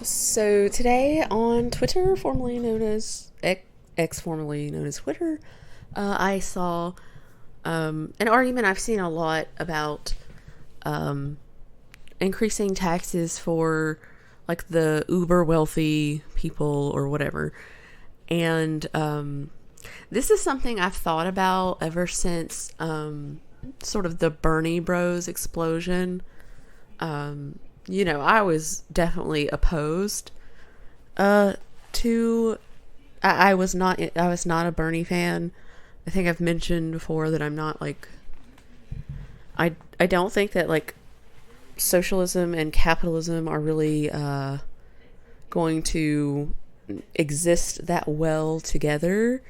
So today on Twitter, formerly known as X, formerly known as Twitter, I saw an argument I've seen a lot about um, increasing taxes for like the uber wealthy people or whatever. And this is something I've thought about ever since sort of the Bernie Bros explosion. I was definitely opposed uh, to. I was not a Bernie fan. I think I've mentioned before that I'm not like I don't think that like socialism and capitalism are really going to exist that well together.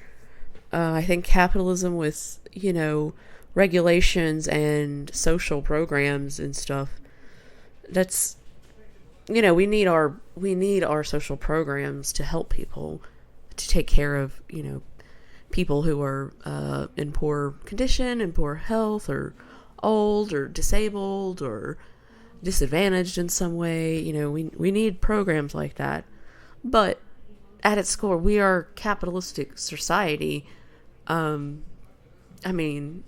I think capitalism with regulations and social programs and stuff. That's we need our social programs to help people, to take care of people who are in poor condition and poor health, or old or disabled or disadvantaged in some way. We need programs like that. But at its core, we are a capitalistic society. um I mean,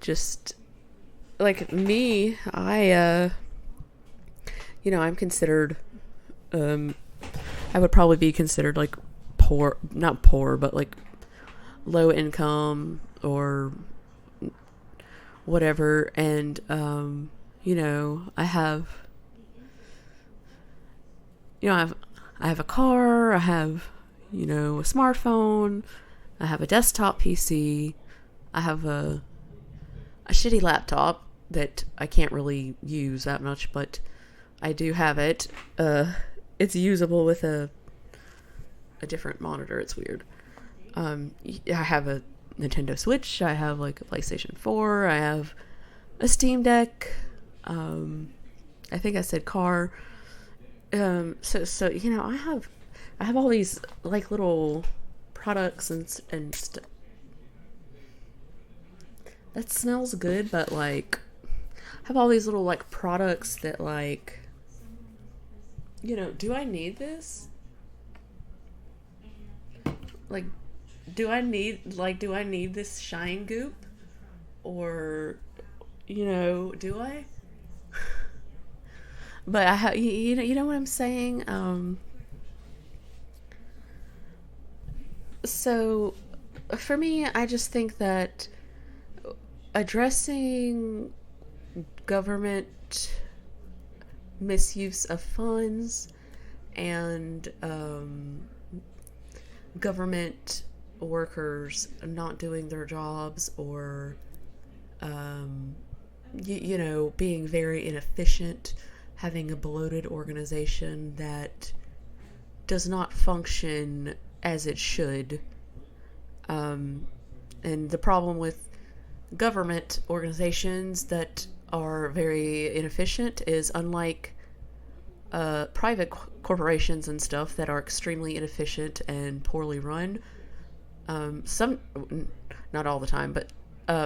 just like me, I'm considered, um I would probably be considered like poor, not poor, but like low income or whatever. And I have, I have a car, I have, a smartphone, I have a desktop PC, I have a shitty laptop that I can't really use that much, but I do have it. It's usable with a different monitor. It's weird. I have a Nintendo Switch. I have like a PlayStation 4. I have a Steam Deck. I think I said car. So I have all these like little products and that smells good, but like I have all these little like products that like, do I need this? Like, do I need this shine goop, or do I? But I have, you know what I'm saying. So for me, I just think that addressing government misuse of funds and government workers not doing their jobs, or being very inefficient, having a bloated organization that does not function as it should. Um, and the problem with government organizations that are very inefficient is, unlike private corporations and stuff that are extremely inefficient and poorly run, some, not all the time, but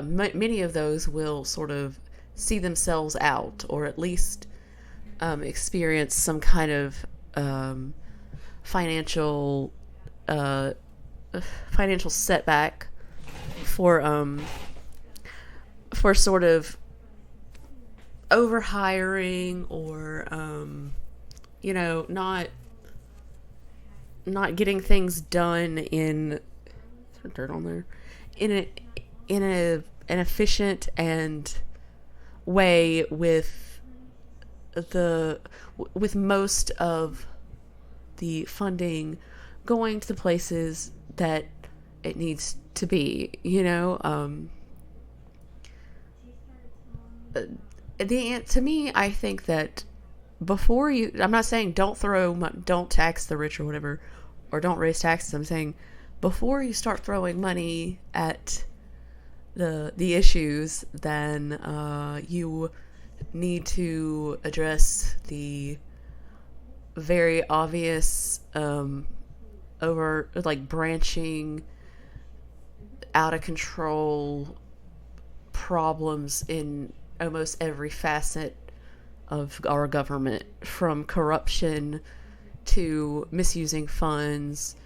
many of those will sort of see themselves out, or at least experience some kind of um, financial uh, financial setback for sort of overhiring, or not getting things done in dirt on there in an efficient and way, the with most of the funding going to the places that it needs to be. To me, I think that I'm not saying don't tax the rich or whatever, or don't raise taxes. I'm saying before you start throwing money at the issues, then you need to address the very obvious, over like branching out of control problems in almost every facet of our government, from corruption to misusing funds,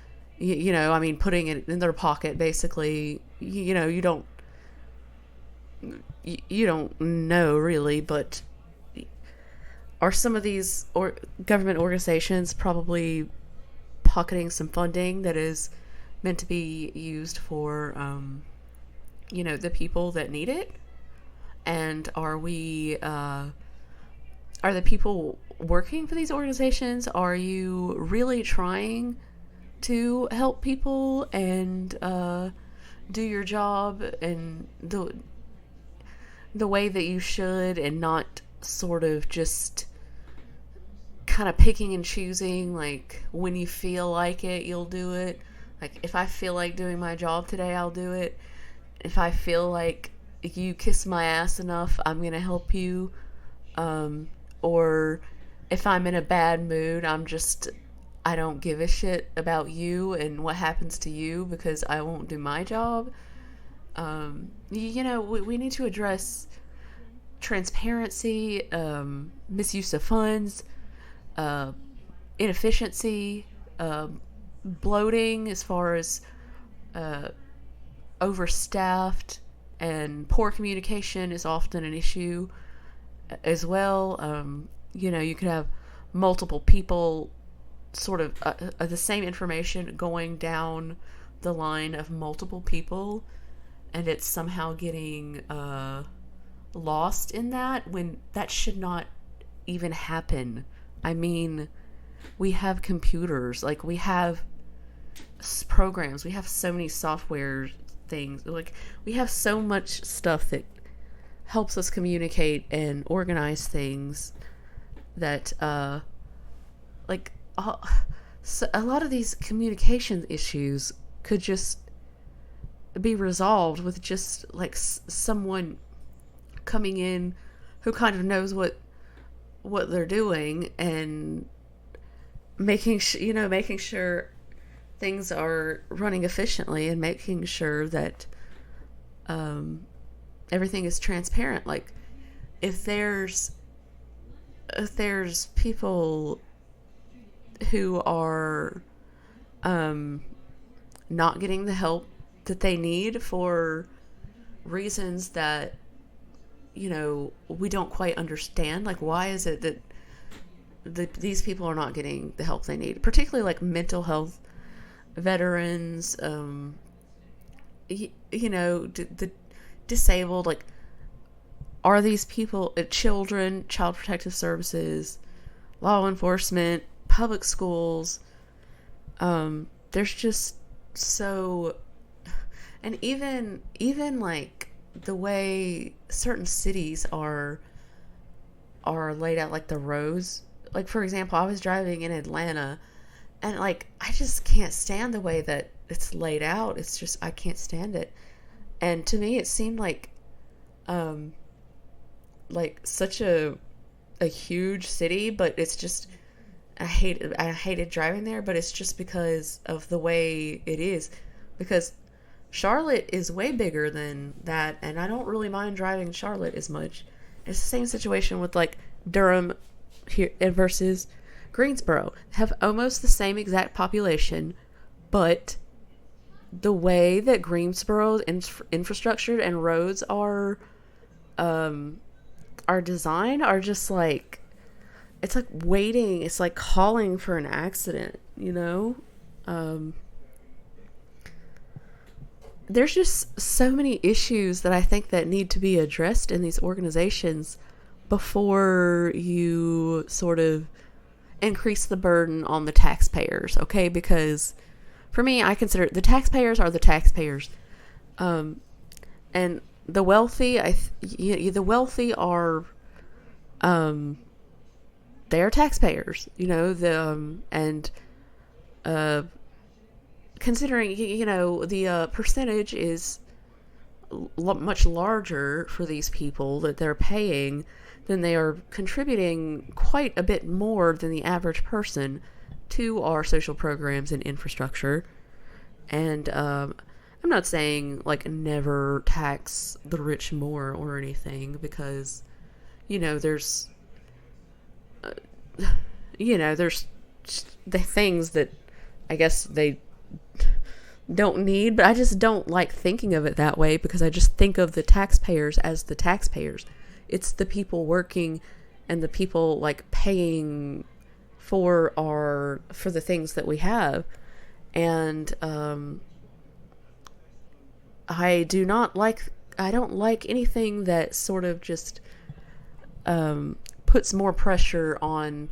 I mean, putting it in their pocket, basically. You don't know really, but are some of these government organizations probably pocketing some funding that is meant to be used for, the people that need it? And are the people working for these organizations, are you really trying to help people and do your job and the way that you should, and not sort of just kind of picking and choosing, like when you feel like it, you'll do it. Like, if I feel like doing my job today, I'll do it. If I feel like you kiss my ass enough, I'm gonna help you. Or if I'm in a bad mood, I don't give a shit about you and what happens to you because I won't do my job. We need to address transparency, misuse of funds, inefficiency, bloating as far as overstaffed, and poor communication is often an issue as well. You could have multiple people sort of the same information going down the line of multiple people, and it's somehow getting lost in that, when that should not even happen. I mean, we have computers, like we have programs, we have so many software things, like we have so much stuff that helps us communicate and organize things that so a lot of these communication issues could just be resolved with just like someone coming in who kind of knows what they're doing, and making sure things are running efficiently, and making sure that everything is transparent. Like, if there's people who are not getting the help that they need for reasons that we don't quite understand, like, why is it that these people are not getting the help they need, particularly like mental health veterans, the disabled, like, are these people, children, child protective services, law enforcement, public schools, there's just so, and even like the way certain cities are laid out, like the roads, like, for example, I was driving in Atlanta, and like, I just can't stand the way that it's laid out. It's just, I can't stand it. And to me, it seemed like such a huge city, but it's just, I hated driving there, but it's just because of the way it is. Because Charlotte is way bigger than that, and I don't really mind driving Charlotte as much. It's the same situation with like Durham here versus Greensboro. Have almost the same exact population, but the way that Greensboro's infrastructure and roads are designed are just like, it's like waiting, it's like calling for an accident, there's just so many issues that I think that need to be addressed in these organizations before you sort of increase the burden on the taxpayers, okay? Because for me, I consider the taxpayers are the taxpayers, and the wealthy, the wealthy are, they are taxpayers, considering, the percentage is much larger for these people that they're paying, then they are contributing quite a bit more than the average person to our social programs and infrastructure. And I'm not saying like never tax the rich more or anything, because there's there's the things that I guess they don't need, but I just don't like thinking of it that way because I just think of the taxpayers as the taxpayers. It's the people working and the people like paying for the things that we have. And I don't like anything that sort of just puts more pressure on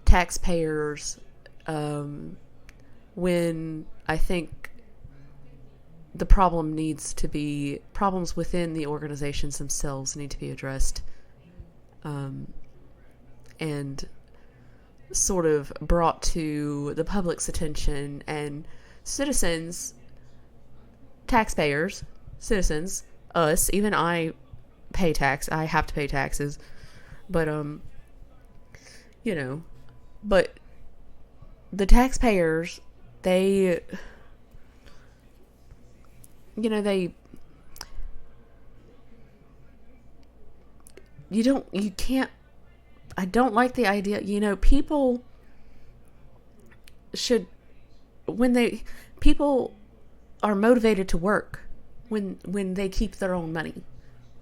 taxpayers when I think the problems within the organizations themselves need to be addressed and sort of brought to the public's attention, and taxpayers, citizens, us, even I have to pay taxes, but but the taxpayers, I don't like the idea, people are motivated to work when they keep their own money.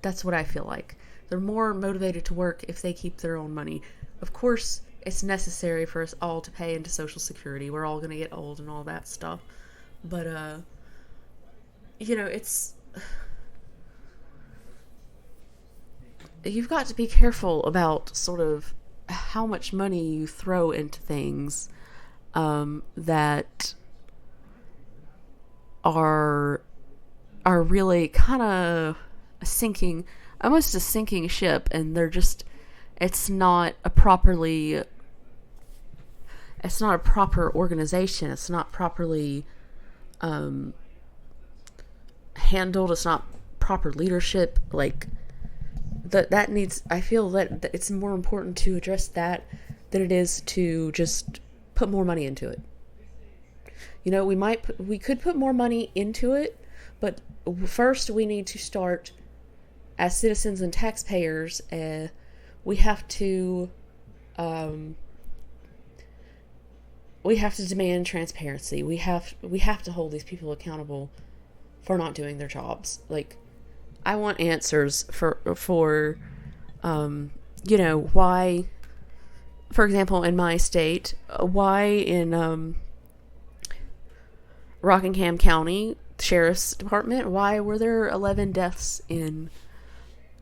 That's what I feel like. They're more motivated to work if they keep their own money. Of course, it's necessary for us all to pay into Social Security. We're all going to get old and all that stuff. But, you've got to be careful about sort of how much money you throw into things that are really kind of almost a sinking ship, and it's not a proper organization. It's not properly handled. It's not proper leadership. Like I feel that it's more important to address that than it is to just put more money into it. We could put more money into it, but first we need to start, as citizens and taxpayers, we have to demand transparency. We have to hold these people accountable for not doing their jobs. Like, I want answers for why, for example, in my state, why in Rockingham County Sheriff's Department, why were there 11 deaths in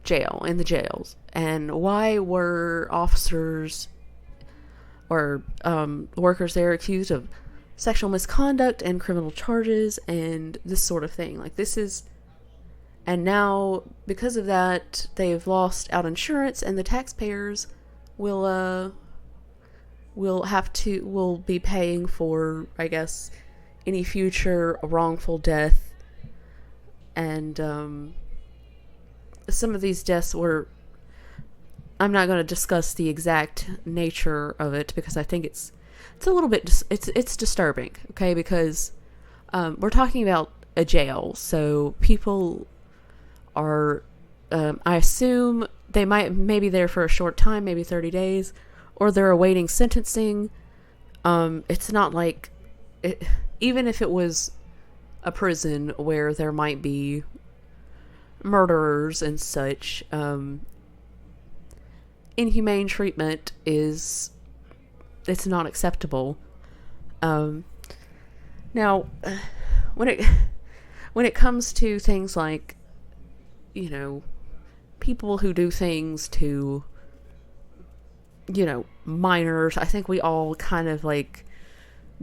the jails? And why were officers or workers there accused of sexual misconduct and criminal charges and this sort of thing? And now, because of that, they've lost out insurance, and the taxpayers will be paying for, I guess, any future wrongful death. And some of these deaths I'm not going to discuss the exact nature of it because I think it's a little bit it's disturbing, okay? Because we're talking about a jail, so people are, I assume they may be there for a short time, maybe 30 days, or they're awaiting sentencing. It's not like even if it was a prison where there might be murderers and such, inhumane treatment it's not acceptable. Now, when it comes to things like, people who do things to, minors, I think we all kind of like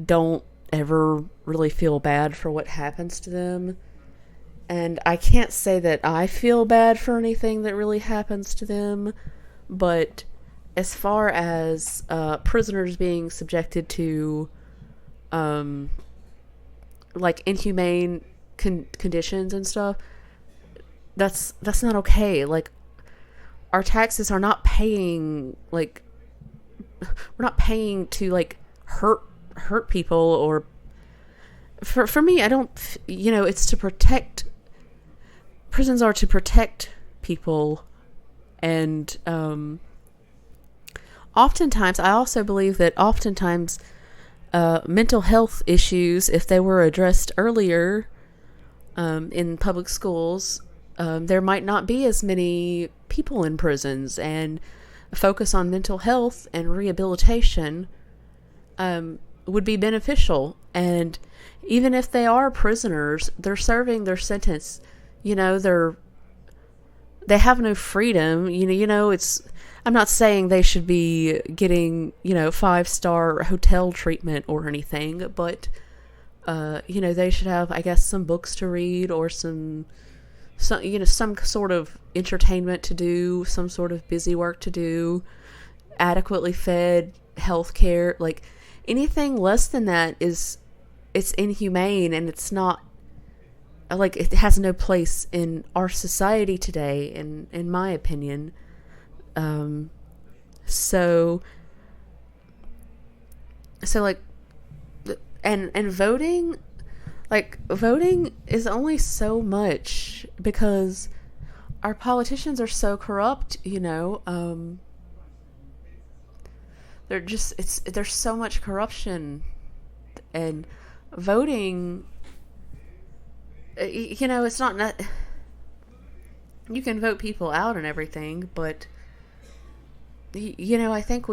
don't ever really feel bad for what happens to them. And I can't say that I feel bad for anything that really happens to them, but as far as prisoners being subjected to like inhumane conditions and stuff, that's not okay. Like, our taxes are not paying, like, we're not paying to like hurt people, or for me, I don't, it's to protect. Prisons are to protect people, and I also believe that oftentimes mental health issues, if they were addressed earlier in public schools, there might not be as many people in prisons, and a focus on mental health and rehabilitation would be beneficial. And even if they are prisoners, they're serving their sentence. They have no freedom. It's. I'm not saying they should be getting 5-star hotel treatment or anything, but they should have, I guess, some books to read, or some sort of entertainment to do, some sort of busy work to do, adequately fed, health care. Like, anything less than that it's inhumane, and it's not, like, it has no place in our society today, in my opinion. So like, and voting, like, voting is only so much, because our politicians are so corrupt. There's so much corruption, and voting, it's not, you can vote people out and everything, but I think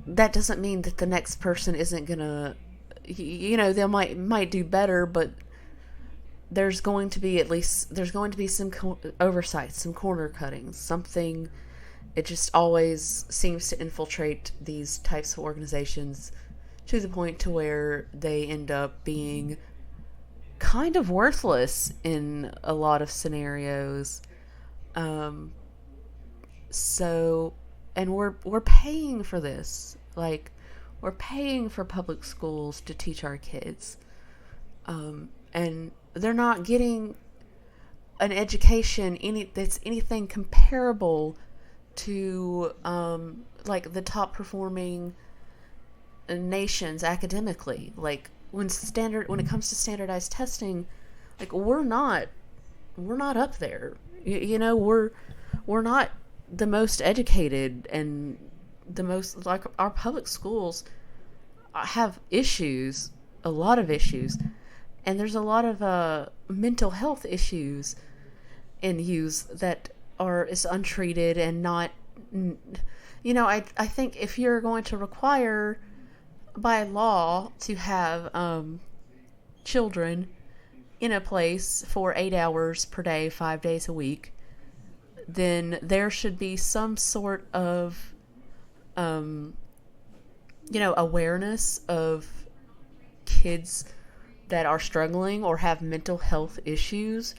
that doesn't mean that the next person isn't gonna, they might do better, but there's going to be some oversight, some corner cutting, something. It just always seems to infiltrate these types of organizations to the point to where they end up being kind of worthless in a lot of scenarios. And we're paying for this. Like, we're paying for public schools to teach our kids. And they're not getting an education that's anything comparable to like the top performing nations academically. Like, when it comes to standardized testing, like, we're not up there. We're not the most educated, and the most, like, our public schools have issues, a lot of issues, and there's a lot of mental health issues in youth that is untreated and not. I think if you're going to require by law to have children in a place for 8 hours per day, 5 days a week, then there should be some sort of awareness of kids that are struggling or have mental health issues.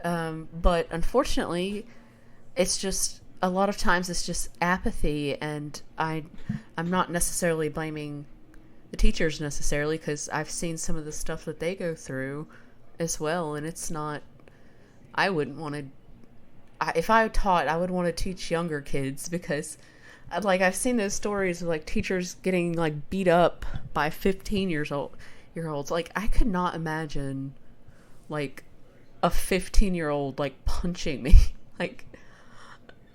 But unfortunately, it's just, a lot of times it's just apathy, and I'm not necessarily blaming the teachers necessarily, because I've seen some of the stuff that they go through as well, and it's not, I wouldn't want to, if I taught, I would want to teach younger kids, because I've seen those stories of, like, teachers getting, like, beat up by 15-year-olds. Like, I could not imagine, like, a 15-year-old, like, punching me. Like,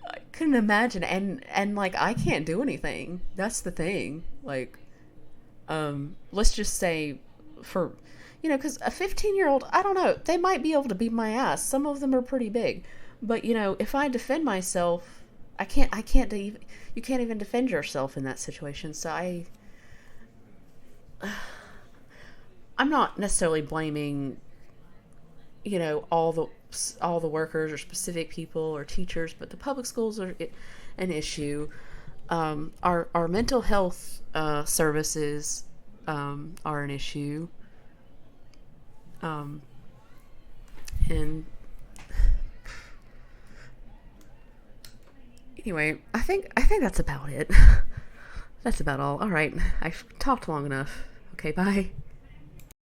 I couldn't imagine, and like, I can't do anything. That's the thing. Like, let's just say, for, because a 15-year-old, I don't know, they might be able to beat my ass. Some of them are pretty big, but if I defend myself, you can't even defend yourself in that situation. So I'm not necessarily blaming, all the workers or specific people or teachers, but the public schools are an issue. Our mental health services are an issue. And anyway, I think that's about it. That's about all. All right, I've talked long enough. Okay, bye.